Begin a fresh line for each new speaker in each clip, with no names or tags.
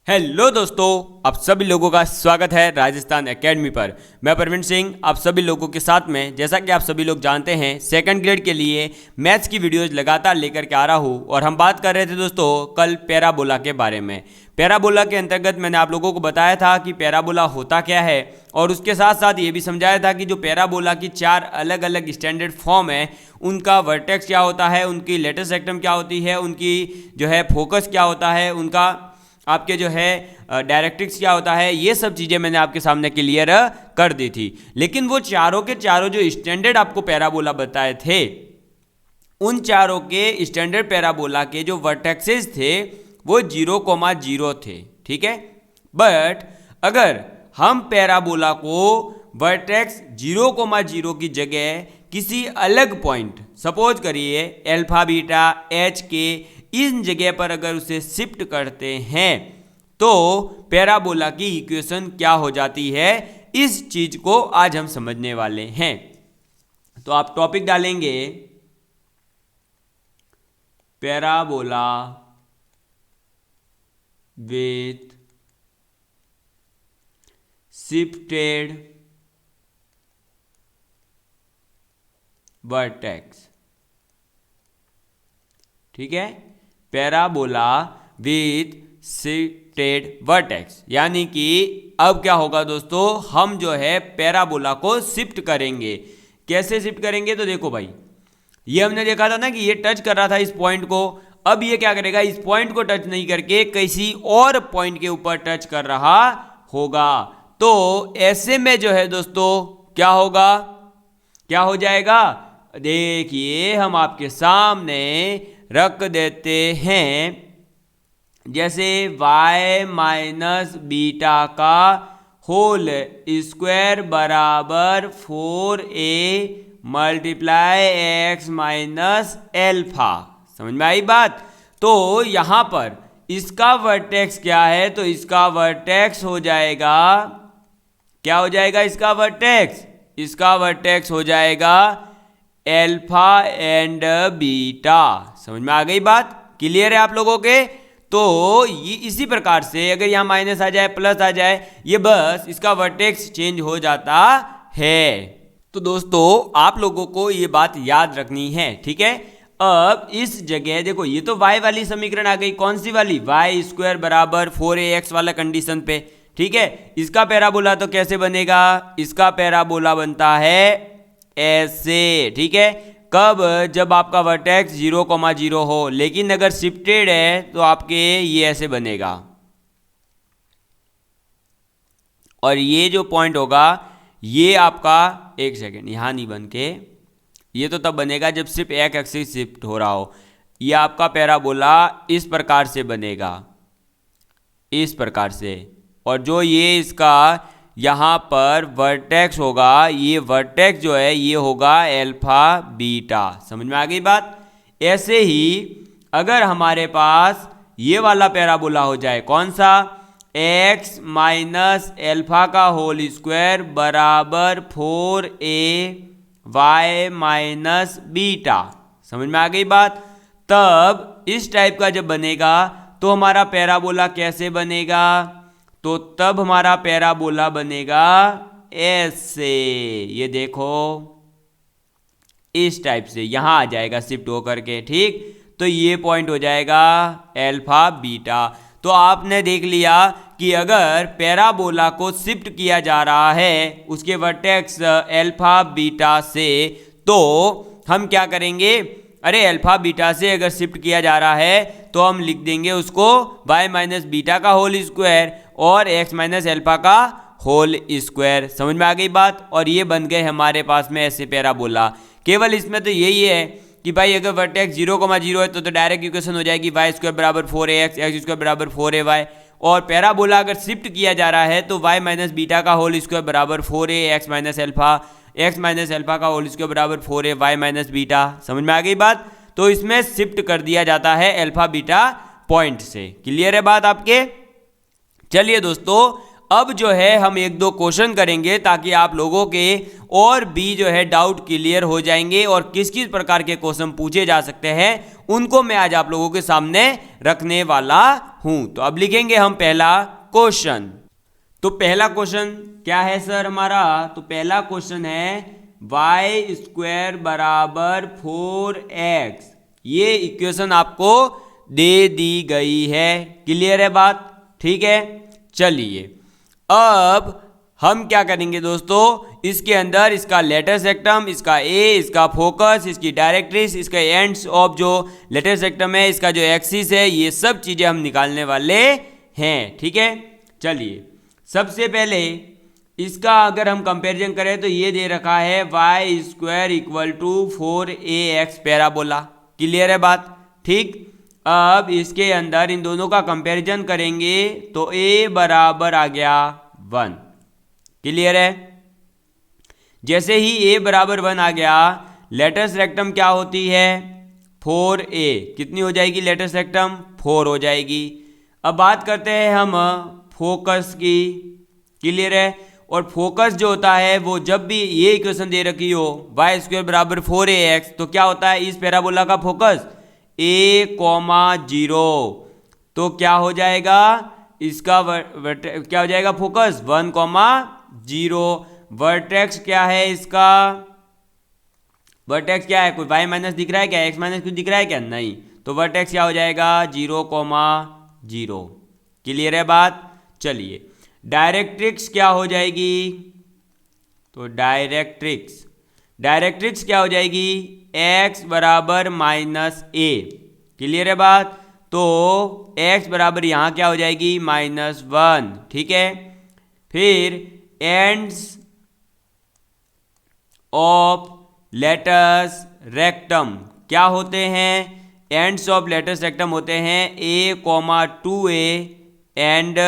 Hello दोस्तों, आप सभी लोगों का स्वागत है राजस्थान एकेडमी पर। मैं प्रवीण सिंह आप सभी लोगों के साथ में, जैसा कि आप सभी लोग जानते हैं, सेकंड ग्रेड के लिए मैथ्स की वीडियोज लगातार लेकर के आ रहा हूँ। और हम बात कर रहे थे दोस्तों कल पैराबोला के बारे में। पैराबोला के अंतर्गत मैंने आप लोगों को बताया था कि पैराबोला होता क्या है, और उसके साथ साथ ये भी समझाया था कि जो पैराबोला की 4 अलग अलग स्टैंडर्ड फॉर्म है, उनका वर्टेक्स क्या होता है, उनकी लेटेस्ट सेक्टम क्या होती है, उनकी जो है फोकस क्या होता है, उनका आपके जो है डायरेक्ट्रिक्स क्या होता है, ये सब चीज़ें मैंने आपके सामने क्लियर कर दी थी। लेकिन वो चारों के चारों जो स्टैंडर्ड आपको पैराबोला बताए थे, उन चारों के स्टैंडर्ड पैराबोला के जो वर्टेक्सेस थे वो 0,0 थे, ठीक है। बट अगर हम पैराबोला को वर्टेक्स 0,0 की जगह किसी अलग पॉइंट, सपोज करिए अल्फा बीटा एच के इन जगह पर अगर उसे शिफ्ट करते हैं तो पैराबोला की इक्वेशन क्या हो जाती है, इस चीज को आज हम समझने वाले हैं। तो आप टॉपिक डालेंगे पैराबोला विथ शिफ्टेड वर्टेक्स, ठीक है। पैराबोला विथ शिफ्टेड वर्टेक्स, यानी कि अब क्या होगा दोस्तों, हम जो है पैराबोला को शिफ्ट करेंगे। कैसे शिफ्ट करेंगे, तो देखो भाई, ये हमने देखा था ना कि ये टच कर रहा था इस पॉइंट को। अब ये क्या करेगा, इस पॉइंट को टच नहीं करके किसी और पॉइंट के ऊपर टच कर रहा होगा। तो ऐसे में जो है दोस्तों क्या होगा, क्या हो जाएगा, देखिए हम आपके सामने रख देते हैं। जैसे y माइनस बीटा का होल स्क्वायर बराबर 4a multiply x minus alpha. समझ में आई बात। तो यहां पर इसका वर्टेक्स क्या है, तो इसका वर्टेक्स हो जाएगा, क्या हो जाएगा इसका वर्टेक्स, इसका वर्टेक्स हो जाएगा एल्फा एंड बीटा। समझ में आ गई बात, क्लियर है आप लोगों के। तो ये इसी प्रकार से अगर यहाँ माइनस आ जाए प्लस आ जाए, ये बस इसका वर्टेक्स चेंज हो जाता है। तो दोस्तों आप लोगों को ये बात याद रखनी है, ठीक है। अब इस जगह देखो, ये तो y वाली समीकरण आ गई, कौन सी वाली, y स्क्वायर बराबर 4ax वाला कंडीशन पे, ठीक है। इसका पैराबोला तो कैसे बनेगा, इसका पैराबोला बनता है ऐसे, ठीक है। कब, जब आपका वर्टेक्स 0,0 हो। लेकिन अगर शिफ्टेड है तो आपके ये ऐसे बनेगा, और ये जो पॉइंट होगा ये आपका, एक सेकेंड, यहां नहीं बन के, ये तो तब बनेगा जब सिर्फ एक एक्सिस शिफ्ट हो रहा हो। ये आपका पैराबोला इस प्रकार से बनेगा, इस प्रकार से। और जो ये इसका यहाँ पर वर्टेक्स होगा, ये वर्टेक्स जो है ये होगा एल्फा बीटा। समझ में आ गई बात। ऐसे ही अगर हमारे पास ये वाला पैराबोला हो जाए, कौन सा, x माइनस एल्फा का होल स्क्वायर बराबर 4a y माइनस बीटा। समझ में आ गई बात। तब इस टाइप का जब बनेगा तो हमारा पैराबोला कैसे बनेगा, तो तब हमारा पैराबोला बनेगा ऐसे, ये देखो इस टाइप से यहां आ जाएगा शिफ्ट होकर के, ठीक। तो ये पॉइंट हो जाएगा एल्फा बीटा। तो आपने देख लिया कि अगर पैराबोला को शिफ्ट किया जा रहा है उसके वर्टेक्स एल्फा बीटा से, तो हम क्या करेंगे, अरे अल्फा बीटा से अगर शिफ्ट किया जा रहा है तो हम लिख देंगे उसको y माइनस बीटा का होल स्क्वायर और x माइनस एल्फा का होल स्क्वायर। समझ में आ गई बात। और ये बन गए हमारे पास में ऐसे पैराबोला। केवल इसमें तो यही है कि भाई अगर वर्टेक्स 0,0 है तो डायरेक्ट इक्वेशन हो जाएगी y स्क्वायर बराबर 4ax, x स्क्वायर बराबर 4ay। और पैराबोला अगर शिफ्ट किया जा रहा है तो y माइनस बीटा का होल स्क्वायर बराबर 4a x minus alpha, x minus alpha का होल स्क्वायर बराबर 4a y माइनस बीटा। समझ में आ गई बात। तो इसमें शिफ्ट कर दिया जाता है अल्फा बीटा पॉइंट से। क्लियर है बात आपके। चलिए दोस्तों अब जो है हम एक दो क्वेश्चन करेंगे ताकि आप लोगों के और भी जो है डाउट क्लियर हो जाएंगे और किस किस प्रकार के क्वेश्चन पूछे जा सकते हैं उनको मैं आज आप लोगों के सामने रखने वाला हूं। तो अब लिखेंगे हम पहला क्वेश्चन। तो पहला क्वेश्चन क्या है सर हमारा? तो पहला क्वेश्चन है वाई स्क्वायर बराबर 4x। ये इक्वेशन आपको दे दी गई है। क्लियर है बात? ठीक है, चलिए अब हम क्या करेंगे दोस्तों, इसके अंदर इसका लेटर सेक्टम, इसका ए, इसका फोकस, इसकी डायरेक्ट्रिक्स, इसका एंड्स ऑफ जो लेटर सेक्टम है, इसका जो एक्सिस है, ये सब चीजें हम निकालने वाले हैं। ठीक है, चलिए सबसे पहले इसका अगर हम कंपैरिजन करें तो ये दे रखा है Y square equal to 4ax parabola. Clear है बात? ठीक, अब इसके अंदर इन दोनों का कंपैरिजन करेंगे तो a बराबर आ गया 1। क्लियर है? जैसे ही a बराबर 1 आ गया, लेटर सेक्टम क्या होती है? 4a। कितनी हो जाएगी लेटर सेक्टम? 4 हो जाएगी। अब बात करते हैं हम फोकस की। क्लियर है? और फोकस जो होता है वो जब भी ये इक्वेशन दे रखी हो वाई स्क्वायर बराबर 4ax, तो क्या होता है इस पैराबोला का फोकस? a,0। तो क्या हो जाएगा इसका क्या हो जाएगा फोकस? 1,0। वर्टेक्स क्या है इसका? वर्टेक्स क्या है? कोई y माइनस दिख रहा है क्या? x माइनस कुछ दिख रहा है क्या? नहीं। तो वर्टेक्स क्या हो जाएगा? 0,0। क्लियर है बात? चलिए डायरेक्ट्रिक्स क्या हो जाएगी? तो डायरेक्ट्रिक्स क्या हो जाएगी? x बराबर -a। क्लियर है बात? तो x बराबर यहाँ क्या हो जाएगी? -1। ठीक है, फिर एंड्स ऑफ लेटर्स रेक्टम क्या होते हैं? एंड्स ऑफ लेटर्स रेक्टम होते हैं a,2a एंड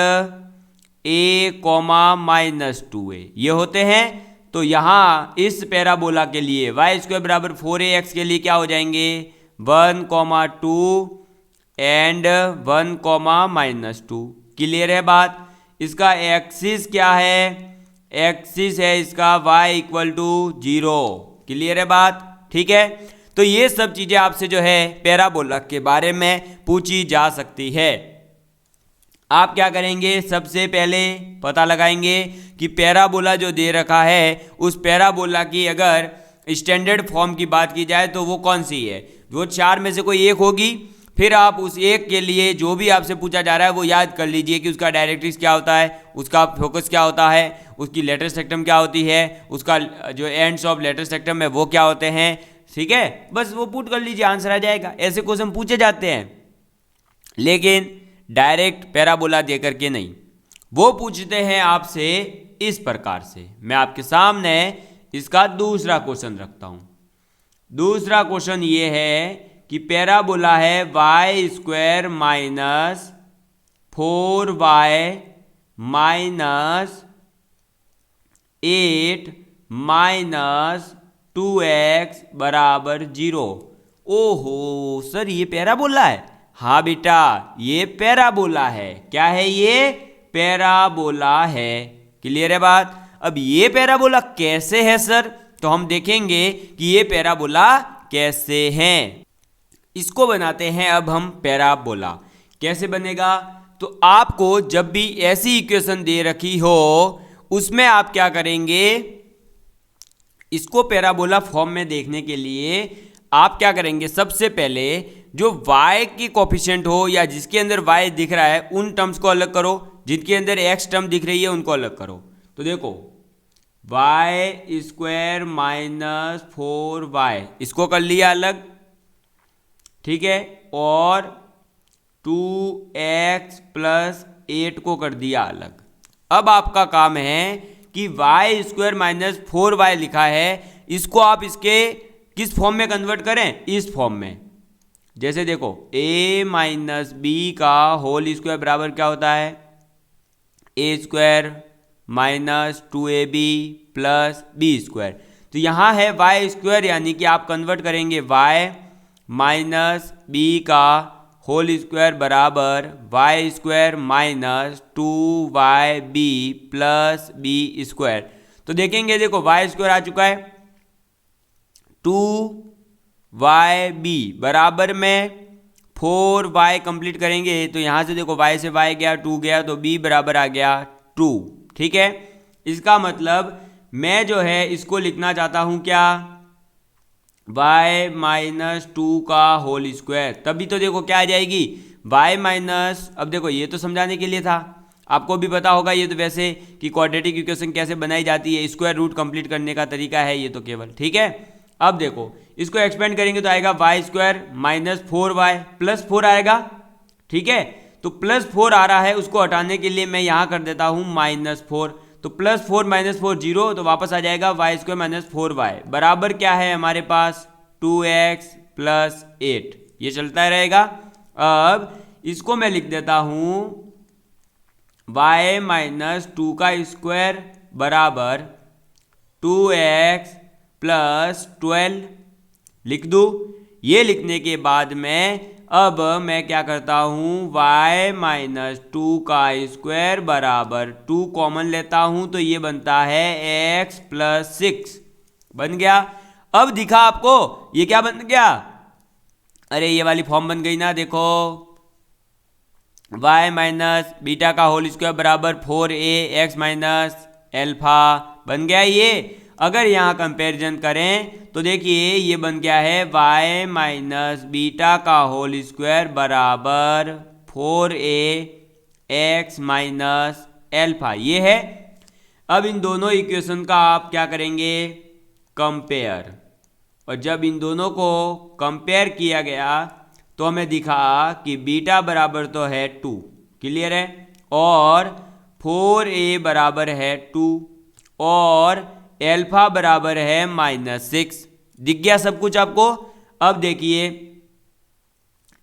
a,-2a ये होते हैं। तो यहाँ इस पैराबोला के लिए वाई स्क्वायर बराबर 4ax के लिए क्या हो जाएंगे? 1,2 एंड 1,-2। क्लियर है बात? इसका एक्सिस क्या है? एक्सिस है इसका y = 0। क्लियर है बात? ठीक है, तो ये सब चीजें आपसे जो है पैराबोला के बारे में पूछी जा सकती है। आप क्या करेंगे? सबसे पहले पता लगाएंगे कि पैराबोला जो दे रखा है उस पैराबोला की अगर स्टैंडर्ड फॉर्म की बात की जाए तो वो कौन सी है? वो 4 में से कोई एक होगी। फिर आप उस एक के लिए जो भी आपसे पूछा जा रहा है वो याद कर लीजिए कि उसका डायरेक्ट्रिक्स क्या होता है, उसका फोकस क्या होता है, उसकी लेटर सेक्टम क्या होती है, उसका जो एंड्स ऑफ लेटर सेक्टम है वो क्या होते हैं। ठीक है, बस वो पुट कर लीजिए, आंसर आ जाएगा। ऐसे क्वेश्चन पूछे जाते हैं, लेकिन डायरेक्ट पैराबोला देकर के नहीं, वो पूछते हैं आपसे इस प्रकार से। मैं आपके सामने इसका दूसरा क्वेश्चन रखता हूं। दूसरा क्वेश्चन ये है कि पैराबोला है वाई स्क्वायर -4y -8 -2x बराबर 0। ओहो सर ये पैराबोला है? हाँ बेटा ये पैराबोला है। क्या है ये? पैराबोला है। क्लियर है बात? अब ये पैराबोला कैसे है सर? तो हम देखेंगे कि ये पैराबोला कैसे हैं। इसको बनाते हैं अब हम पैराबोला। कैसे बनेगा? तो आपको जब भी ऐसी इक्वेशन दे रखी हो उसमें आप क्या करेंगे? इसको पैराबोला फॉर्म में देखने के लिए आप क्या करेंगे? सबसे पहले जो y की कोफिशिएंट हो या जिसके अंदर y दिख रहा है उन टर्म्स को अलग करो, जिनके अंदर x टर्म दिख रही है उनको अलग करो। तो देखो y स्क्वायर -4y इसको कर लिया अलग, ठीक है, और 2x + 8 को कर दिया अलग। अब आपका काम है कि y स्क्वायर -4y लिखा है, इसको आप इसके किस फॉर्म में कन्वर्ट करें? इस फॉर्म में। जैसे देखो a - b का होल स्क्वायर बराबर क्या होता है? a square -2ab + b square. तो यहाँ है y स्क्वायर, यानी कि आप कन्वर्ट करेंगे y - b का होल स्क्वायर बराबर Y square minus 2yb plus B square. तो देखेंगे, देखो वाई स्क्वायर आ चुका है 2yb बराबर में 4y कंप्लीट करेंगे तो यहां से देखो y से y गया 2 गया तो b बराबर आ गया 2। ठीक है, इसका मतलब मैं जो है इसको लिखना चाहता हूं क्या, y माइनस 2 का होल स्क्वायर। तभी तो देखो क्या आ जाएगी y माइनस, अब देखो ये तो समझाने के लिए था, आपको भी पता होगा ये तो वैसे कि क्वाड्रेटिक इक्वेशन कैसे बनाई जाती है, स्क्वायर रूट कंप्लीट करने का तरीका है ये तो केवल। ठीक है, अब देखो इसको एक्सपेंड करेंगे तो आएगा Y square minus 4y plus 4 आएगा। ठीक है, तो प्लस 4 आ रहा है, उसको हटाने के लिए मैं यहां कर देता हूं माइनस 4, तो प्लस 4 माइनस 4 0, तो वापस आ जाएगा वाई स्क्वायर माइनस 4y बराबर क्या है हमारे पास 2x प्लस 8। ये चलता रहेगा। अब इसको मैं लिख देता हूं y माइनस 2 का स्क्वायर बराबर 2x प्लस 12 लिख दूँ। ये लिखने के बाद में अब मैं क्या करता हूँ y माइनस 2 का स्क्वायर बराबर 2 कॉमन लेता हूँ तो ये बनता है x प्लस 6 बन गया। अब दिखा आपको ये क्या बन गया, अरे ये वाली फॉर्म बन गई ना, देखो y माइनस बीटा का होल स्क्वायर बराबर 4a x माइनस एल्फा बन गया ये। अगर यहाँ कंपैरिजन करें तो देखिए ये बन गया है y माइनस बीटा का होल स्क्वायर बराबर 4a x माइनस एल्फा, ये है। अब इन दोनों इक्वेशन का आप क्या करेंगे कंपेयर, और जब इन दोनों को कंपेयर किया गया तो हमें दिखा कि बीटा बराबर तो है 2, क्लियर है, और 4a बराबर है 2 और एल्फा बराबर है माइनस 6। दिख गया सब कुछ आपको। अब देखिए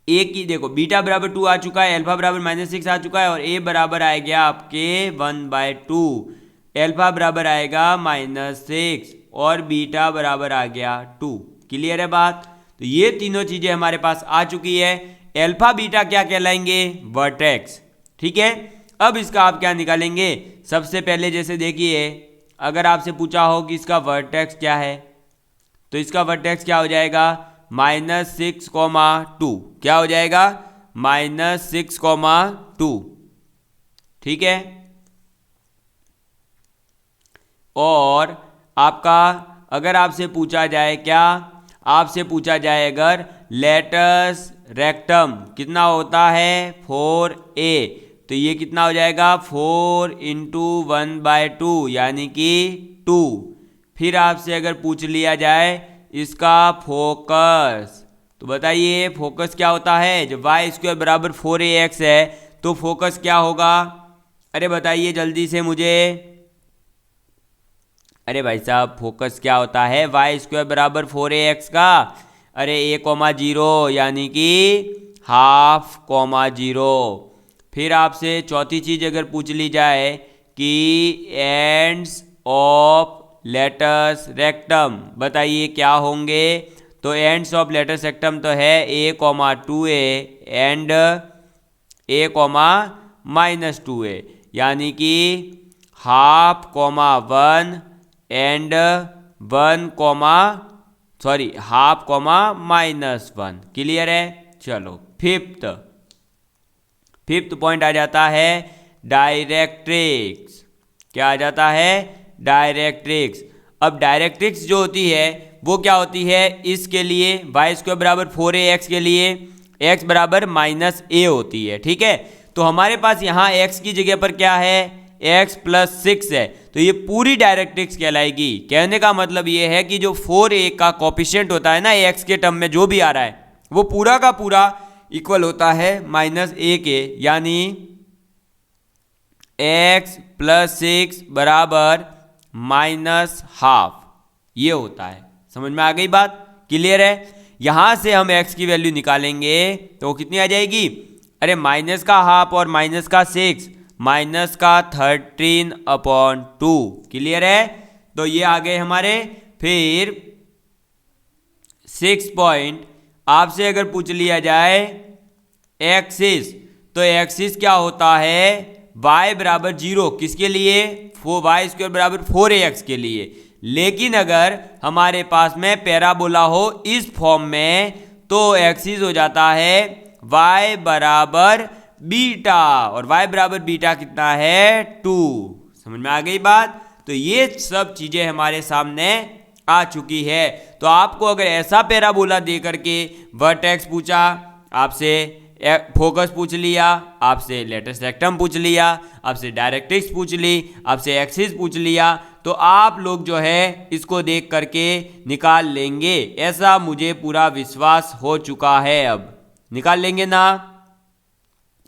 ए की देखो बीटा बराबर 2 आ चुका है, एल्फा बराबर माइनस 6 आ चुका है, और ए बराबर आ गया आपके 1/2, एल्फा बराबर आएगा माइनस 6 और बीटा बराबर आ गया 2। क्लियर है बात। तो ये तीनों चीजें हमारे पास आ चुकी है। एल्फा बीटा क्या कहलाएंगे, वर्टेक्स। ठीक है, अब इसका आप क्या निकालेंगे, सबसे पहले जैसे देखिए अगर आपसे पूछा हो कि इसका वर्टेक्स क्या है तो इसका वर्टेक्स क्या हो जाएगा -6,2, क्या हो जाएगा -6,2। ठीक है, और आपका अगर आपसे पूछा जाए क्या, आपसे पूछा जाए अगर लेटस रेक्टम कितना होता है 4a, तो ये कितना हो जाएगा 4 × 1/2 यानी कि 2। फिर आपसे अगर पूछ लिया जाए इसका फोकस, तो बताइए फोकस क्या होता है, जब वाई स्क्वायर बराबर 4ax है तो फोकस क्या होगा, अरे बताइए जल्दी से मुझे, अरे भाई साहब फोकस क्या होता है वाई स्क्वायर बराबर 4ax का, अरे a,0 यानी कि 0.5, फिर आपसे चौथी चीज अगर पूछ ली जाए कि एंड्स ऑफ लेटस रेक्टम, बताइए क्या होंगे, तो एंड्स ऑफ लेटस रेक्टम तो है a,2a एंड a,-2a यानी कि 0.5, 1 एंड 1, 0.5, -1। क्लियर है। चलो फिफ्थ पॉइंट आ जाता है डायरेक्ट्रिक्स। क्या आ जाता है डायरेक्ट्रिक्स। अब डायरेक्ट्रिक्स जो होती है वो क्या होती है, इसके लिए वाई स्क्वायर बराबर 4ax के लिए x बराबर -a होती है। ठीक है, तो हमारे पास यहाँ x की जगह पर क्या है x + 6 है, तो ये पूरी डायरेक्ट्रिक्स कहलाएगी। कहने का मतलब ये है कि जो 4a का कोफिशिएंट होता है ना x के टर्म में जो भी आ रहा है वो पूरा का पूरा इक्वल होता है -a के, यानी x + 6 बराबर -1/2, ये होता है। समझ में आ गई बात, क्लियर है। यहां से हम x की वैल्यू निकालेंगे तो वो कितनी आ जाएगी, अरे -1/2 और -6 -13/2। क्लियर है, तो ये आ गए हमारे। फिर 6 पॉइंट आपसे अगर पूछ लिया जाए एक्सिस, तो एक्सिस क्या होता है y बराबर 0 किसके लिए, वाई स्क्वायर बराबर 4ax के लिए। लेकिन अगर हमारे पास में पैराबोला हो इस फॉर्म में तो एक्सिस हो जाता है y बराबर बीटा, और y बराबर बीटा कितना है 2। समझ में आ गई बात। तो ये सब चीजें हमारे सामने आ चुकी है। तो आपको अगर ऐसा पैराबोला दे करके वर्टेक्स पूछा, आपसे फोकस पूछ लिया, आपसे लेटेस्ट रेक्टम पूछ लिया, आपसे डायरेक्ट्रिक्स पूछ ली, आपसे एक्सिस पूछ लिया, तो आप लोग जो है इसको देख करके निकाल लेंगे, ऐसा मुझे पूरा विश्वास हो चुका है। अब निकाल लेंगे ना,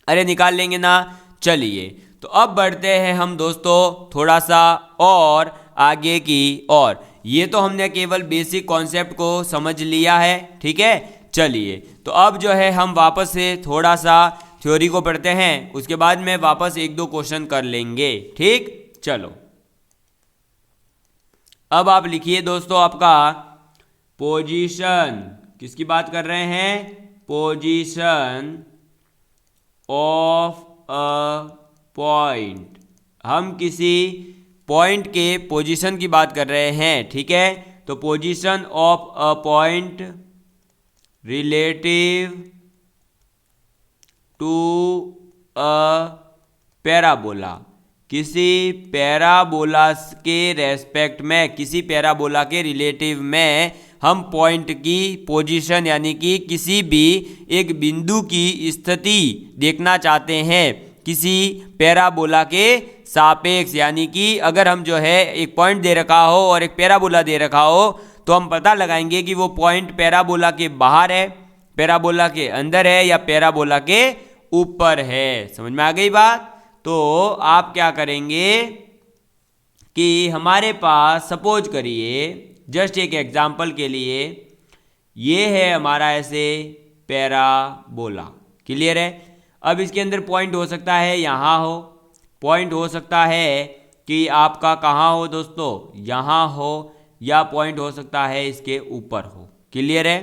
अरे निकाल लेंगे ना। चलिए तो अब बढ़ते हैं हम दोस्तों थोड़ा सा और आगे की ओर। ये तो हमने केवल बेसिक कॉन्सेप्ट को समझ लिया है, ठीक है। चलिए तो अब जो है हम वापस से थोड़ा सा थ्योरी को पढ़ते हैं, उसके बाद में वापस एक दो क्वेश्चन कर लेंगे, ठीक। चलो अब आप लिखिए दोस्तों, आपका पोजीशन, किसकी बात कर रहे हैं, पोजीशन ऑफ अ पॉइंट। हम किसी पॉइंट के पोजीशन की बात कर रहे हैं, ठीक है। तो position of a point relative to a parabola, किसी पैराबोला के रेस्पेक्ट में, किसी पैराबोला के रिलेटिव में हम पॉइंट की पोजीशन यानी कि किसी भी एक बिंदु की स्थिति देखना चाहते हैं किसी पैराबोला के सापेक्ष। यानी कि अगर हम जो है एक पॉइंट दे रखा हो और एक पैराबोला दे रखा हो तो हम पता लगाएंगे कि वो पॉइंट पैराबोला के बाहर है, पैराबोला के अंदर है या पैराबोला के ऊपर है। समझ में आ गई बात। तो आप क्या करेंगे कि हमारे पास सपोज करिए, जस्ट एक एग्जांपल के लिए, ये है हमारा ऐसे पैराबोला, क्लियर है। अब इसके अंदर पॉइंट हो सकता है यहाँ हो, पॉइंट हो सकता है कि आपका कहाँ हो दोस्तों, यहाँ हो, या पॉइंट हो सकता है इसके ऊपर हो, क्लियर है।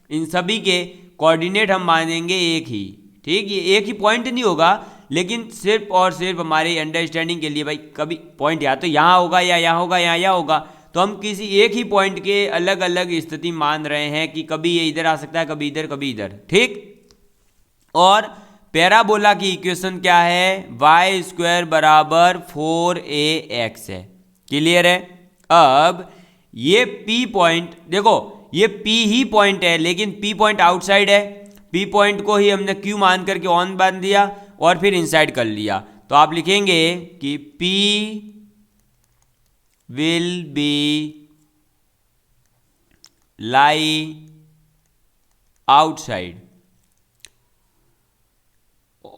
इन सभी के कोऑर्डिनेट हम मानेंगे एक ही, ठीक। ये एक ही पॉइंट नहीं होगा, लेकिन सिर्फ और सिर्फ हमारी अंडरस्टैंडिंग के लिए, भाई कभी पॉइंट या तो यहाँ होगा या यहाँ होगा या यहाँ होगा, तो हम किसी एक ही पॉइंट के अलग अलग स्थिति मान रहे हैं कि कभी ये इधर आ सकता है, कभी इधर, कभी इधर, ठीक। और पैराबोला की इक्वेशन क्या है, वाई स्क्वायर बराबर 4ax है, क्लियर है। अब ये P पॉइंट देखो, ये P ही पॉइंट है, लेकिन P पॉइंट आउटसाइड है। P पॉइंट को ही हमने Q मान करके ऑन बांध दिया और फिर इनसाइड कर लिया। तो आप लिखेंगे कि P will B lie outside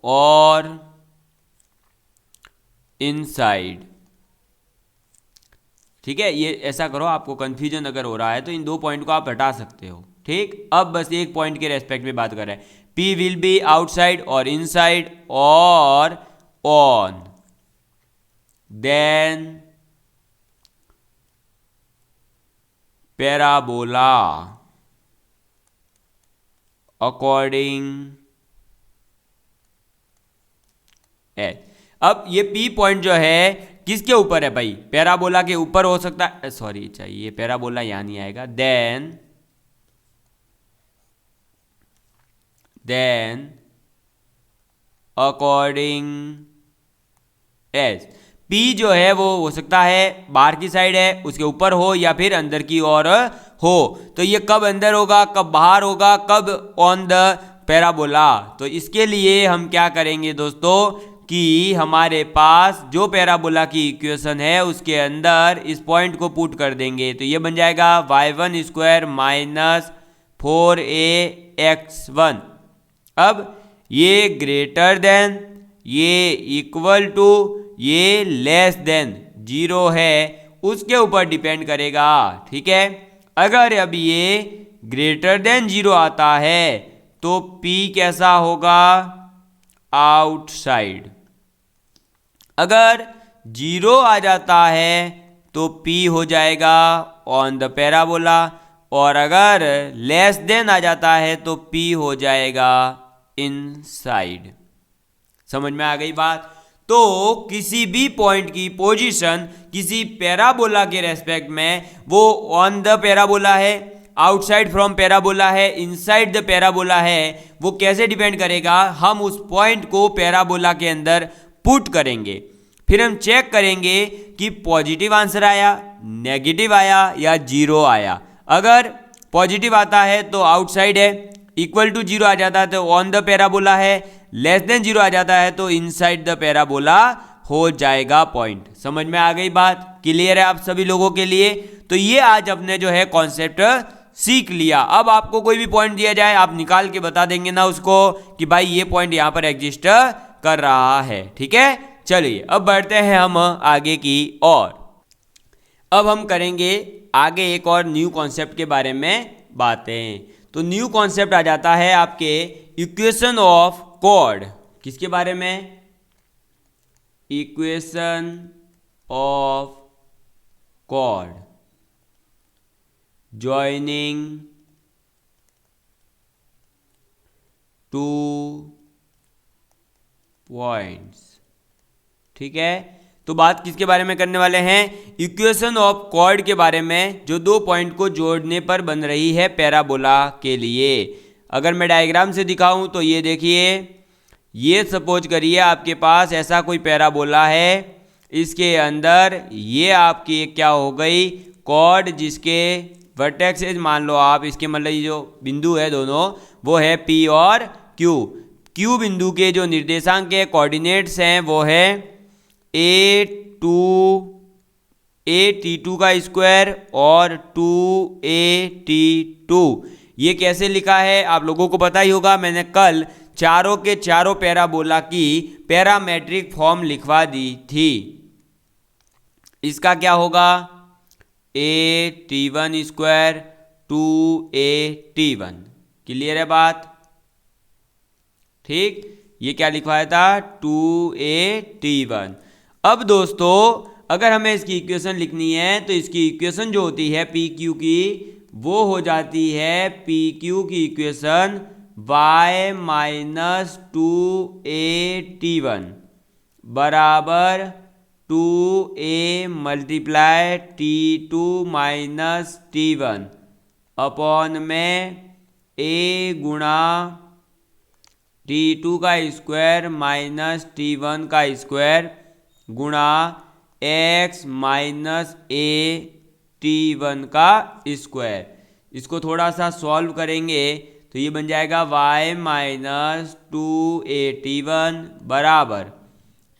और इनसाइड, ठीक है। ये ऐसा करो, आपको कंफ्यूजन अगर हो रहा है तो इन दो पॉइंट को आप हटा सकते हो, ठीक। अब बस एक पॉइंट के रेस्पेक्ट में बात कर रहे हैं, P विल बी आउटसाइड और इनसाइड और ऑन, देन पैराबोला अकॉर्डिंग एच। अब ये P पॉइंट जो है किसके ऊपर है भाई, पैराबोला के ऊपर हो सकता है, सॉरी चाहिए पैराबोला यहां नहीं आएगा, देन अकॉर्डिंग एच। P जो है वो हो सकता है बाहर की साइड है, उसके ऊपर हो, या फिर अंदर की ओर हो। तो ये कब अंदर होगा, कब बाहर होगा, कब ऑन द पैराबोला। तो इसके लिए हम क्या करेंगे दोस्तों कि हमारे पास जो पैराबोला की इक्वेशन है उसके अंदर इस पॉइंट को पुट कर देंगे। तो ये बन जाएगा y1 स्क्वायर माइनस 4ax1। अब ये ग्रेटर देन, ये इक्वल टू, ये लेस देन 0 है, उसके ऊपर डिपेंड करेगा, ठीक है। अगर अब ये ग्रेटर देन 0 आता है तो P कैसा होगा, आउटसाइड। अगर 0 आ जाता है तो P हो जाएगा ऑन द पैराबोला, और अगर लेस देन आ जाता है तो P हो जाएगा इनसाइड। समझ में आ गई बात। तो किसी भी पॉइंट की पोजीशन किसी पैराबोला के रेस्पेक्ट में वो ऑन द पैराबोला है, आउटसाइड फ्रॉम पैराबोला है, इनसाइड द पैराबोला है, वो कैसे डिपेंड करेगा, हम उस पॉइंट को पैराबोला के अंदर पुट करेंगे। फिर हम चेक करेंगे कि पॉजिटिव आंसर आया, नेगेटिव आया या जीरो आया। अगर पॉजिटिव आता है तो आउटसाइड है, इक्वल टू जीरो आ जाता है तो ऑन द पैराबोला है, लेस देन जीरो आ जाता है तो इनसाइड द पैराबोला हो जाएगा पॉइंट। समझ में आ गई बात, क्लियर है आप सभी लोगों के लिए। तो ये आज अपने जो है कॉन्सेप्ट सीख लिया। अब आपको कोई भी पॉइंट दिया जाए आप निकाल के बता देंगे ना उसको कि भाई ये पॉइंट यहां पर एग्जिस्ट कर रहा है। ठीक है, चलिए अब बढ़ते हैं हम आगे की ओर। अब हम करेंगे आगे एक और न्यू कॉन्सेप्ट के बारे में बातें। तो न्यू कॉन्सेप्ट आ जाता है आपके इक्वेशन ऑफ कॉर्ड। किसके बारे में? Equation of chord joining two points. ठीक है, तो बात किसके बारे में करने वाले हैं? इक्वेशन ऑफ कॉर्ड के बारे में, जो दो पॉइंट को जोड़ने पर बन रही है पैराबोला के लिए। अगर मैं डायग्राम से दिखाऊं तो ये देखिए, ये सपोज करिए आपके पास ऐसा कोई पैराबोला है, इसके अंदर ये आपकी क्या हो गई कॉर्ड, जिसके वर्टेक्सेस मान लो आप, इसके मतलब ये जो बिंदु है दोनों वो है P और Q। Q बिंदु के जो निर्देशांक के कोऑर्डिनेट्स हैं वो है a2 का स्क्वायर और 2at2। ये कैसे लिखा है आप लोगों को पता ही होगा, मैंने कल चारों के चारों पैराबोला की पैरामेट्रिक फॉर्म लिखवा दी थी। इसका क्या होगा? at1 square 2at1। क्लियर है बात? ठीक, ये क्या लिखवाया था? 2at1। अब दोस्तों अगर हमें इसकी इक्वेशन लिखनी है तो इसकी इक्वेशन जो होती है PQ की, वो हो जाती है PQ की इक्वेशन y माइनस 2at1 बराबर 2a multiply t2 minus t1 upon में a गुणा t2 का स्क्वायर माइनस t1 का स्क्वायर गुणा x माइनस a t1 का स्क्वायर। इसको थोड़ा सा सॉल्व करेंगे तो ये बन जाएगा y माइनस 2at1 बराबर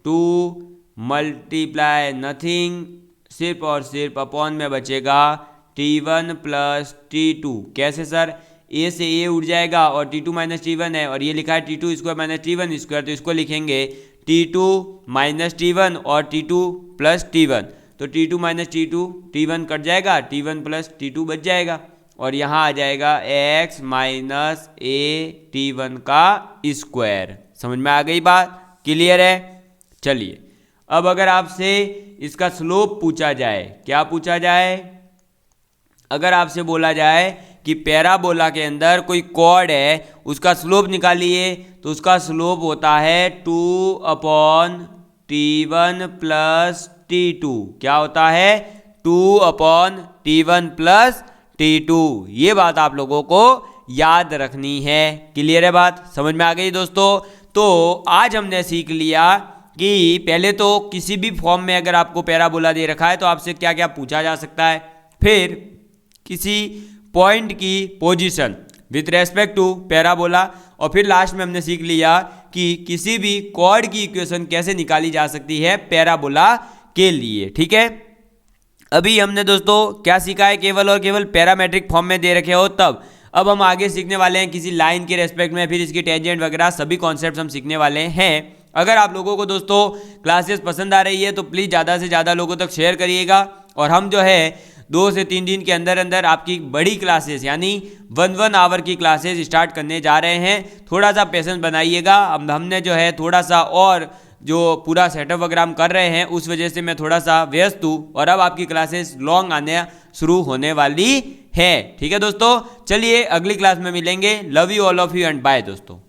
2 मल्टीप्लाई नथिंग, सिर्फ और सिर्फ अपॉन में बचेगा t1 प्लस t2। कैसे सर? a से a उड़ जाएगा और t2 माइनस t1 है और ये लिखा है t2 square minus t1 square, तो इसको लिखेंगे t2 माइनस t1 और t2 प्लस t1। तो t2 माइनस t1 कट जाएगा, t1 प्लस t2 बच जाएगा और यहाँ आ जाएगा x माइनस a t1 का स्क्वायर। समझ में आ गई बात, क्लियर है? चलिए अब अगर आपसे इसका स्लोप पूछा जाए, क्या पूछा जाए? अगर आपसे बोला जाए कि पैराबोला के अंदर कोई कॉर्ड है उसका स्लोप निकालिए, तो उसका स्लोप होता है 2 अपॉन t1 प्लस t2। क्या होता है? 2 अपॉन t1 प्लस t2। ये बात आप लोगों को याद रखनी है। क्लियर है बात? समझ में आ गई दोस्तों? तो आज हमने सीख लिया कि पहले तो किसी भी फॉर्म में अगर आपको पैराबोला दे रखा है तो आपसे क्या क्या पूछा जा सकता है, फिर किसी पॉइंट की position with respect to parabola, और फिर लास्ट में हमने सीख लिया कि किसी भी कॉर्ड की इक्वेशन कैसे निकाली जा सकती है पैराबोला के लिए। ठीक है, अभी हमने दोस्तों क्या सीखा है? केवल और केवल पैरामेट्रिक फॉर्म में दे रखे हो तब। अब हम आगे सीखने वाले हैं किसी लाइन के रेस्पेक्ट में, फिर इसकी टेंजेंट वगैरह सभी कॉन्सेप्ट हम सीखने वाले हैं। अगर आप लोगों को दोस्तों क्लासेस पसंद आ रही है तो प्लीज़ ज़्यादा से ज़्यादा लोगों तक शेयर करिएगा, और हम जो है 2 से 3 दिन के अंदर अंदर आपकी बड़ी क्लासेस यानी 1 आवर की क्लासेस स्टार्ट करने जा रहे हैं। थोड़ा सा पेशेंस बनाइएगा। अब हमने जो है थोड़ा सा और जो पूरा सेटअप वगैरह हम कर रहे हैं उस वजह से मैं थोड़ा सा व्यस्त हूँ, और अब आपकी क्लासेस लॉन्ग आने शुरू होने वाली है। ठीक है दोस्तों, चलिए अगली क्लास में मिलेंगे। Love you all of you and bye दोस्तों।